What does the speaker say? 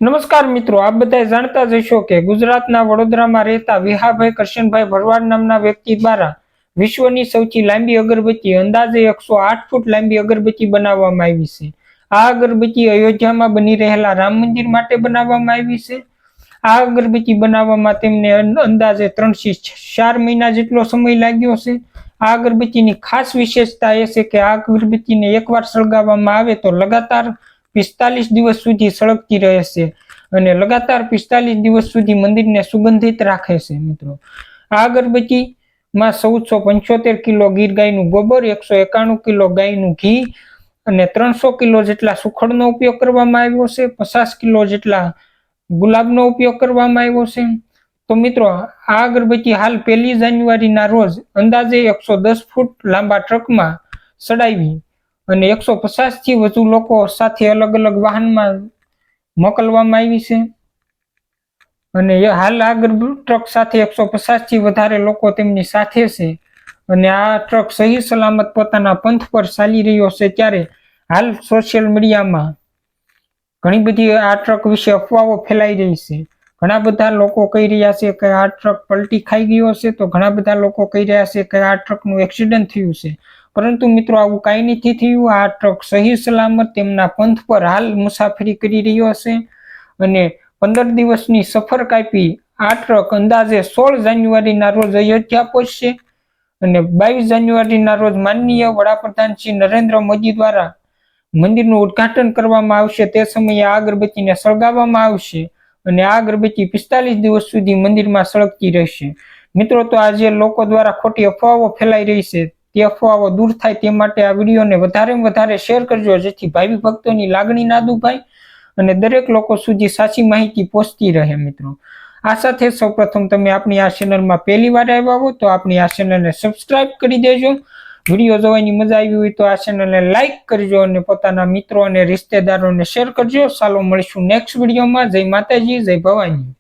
નમસ્કાર મિત્રો, આપ બધા જાણતા જ હશો કે ગુજરાતના વડોદરામાં રહેતા વિહાભાઈ કરશનભાઈ ભરવાડ નામના વ્યક્તિ દ્વારા વિશ્વની સૌથી લાંબી અગરબત્તી અંદાજે 108 ફૂટ લાંબી અગરબત્તી બનાવવામાં આવી છે. આ અગરબત્તી અયોધ્યામાં બની રહેલા રામ મંદિર માટે બનાવવામાં આવી છે. આ અગરબત્તી બનાવવામાં તેમને અંદાજે 3 થી 4 મહિના જેટલો સમય લાગ્યો છે. આ અગરબત્તીની ખાસ વિશેષતા એ છે કે આ અગરબત્તીને એકવાર સળગાવવામાં આવે તો લગાતાર 45 દિવસ સુધી સળગતી રહે છે અને લગાતાર 45 દિવસ સુધી મંદિરને સુગંધિત રાખે છે. મિત્રો, આ અગરબત્તીમાં 1475 કિલો ગીર ગાયનું ગોબર, 191 કિલો ગાયનું ઘી અને 300 કિલો જેટલા સુખડનો ઉપયોગ કરવામાં આવ્યો છે. 50 કિલો જેટલા ગુલાબનો ઉપયોગ કરવામાં આવ્યો છે. તો મિત્રો, આ અગરબત્તી હાલ 1 જાન્યુઆરીના રોજ અંદાજે 110 ફૂટ લાંબા ટ્રકમાં ચડાવી અને 150 થી વધુ લોકો સાથે અલગ અલગ વાહનમાં મોકલવામાં આવી છે. અને હાલ આ ટ્રક સાથે 150 થી વધારે લોકો તેમની સાથે છે અને આ ટ્રક સહી સલામત પોતાના પંથ પર ચાલી રહ્યો છે. ત્યારે હાલ સોશિયલ મીડિયામાં ઘણી બધી આ ટ્રક વિશે અફવાઓ ફેલાઈ રહી છે. ઘણા બધા લોકો કહી રહ્યા છે કે આ ટ્રક પલટી ખાઈ ગયો છે, તો ઘણા બધા લોકો કહી રહ્યા છે કે આ ટ્રકનું એક્સિડન્ટ થયું છે. પરંતુ મિત્રો, આવું કાંઈ નથી થયું. આ ટ્રક સહી સલામત તેમના પંથ પર હાલ મુસાફરી કરી રહ્યો છે અને 15 દિવસની સફર કાપી આ ટ્રક અંદાજે 16 જાન્યુઆરીના રોજ અયોધ્યા પહોંચશે અને 22 જાન્યુઆરીના રોજ માનનીય વડાપ્રધાન શ્રી નરેન્દ્ર મોદી દ્વારા મંદિરનું ઉદ્ઘાટન કરવામાં આવશે. તે સમયે આ અગરબત્તીને સળગાવવામાં આવશે અને આ અગરબત્તી 45 દિવસ સુધી મંદિરમાં સળગતી રહેશે. મિત્રો, તો આજે લોકો દ્વારા ખોટી અફવાઓ ફેલાઈ રહી છે, તે અફવાઓ દૂર થાય તે માટે આ વિડીયોને વધારેમાં વધારે શેર કરજો, જેથી ભાવિ ભક્તોની લાગણી ના દુભાય અને દરેક લોકો સુધી સાચી માહિતી પહોંચતી રહે. મિત્રો, આ સાથે સૌપ્રથમ તમે આપણી આ ચેનલમાં પહેલી વાર આવ્યા હો તો આપણી આ ચેનલને સબસ્ક્રાઇબ કરી દેજો. વિડીયો જોવાની મજા આવી હોય તો આ ચેનલને લાઈક કરજો અને પોતાના મિત્રો અને રિશ્તેદારોને શેર કરજો. ચાલો મળીશું નેક્સ્ટ વિડીયોમાં. જય માતાજી, જય ભવાની.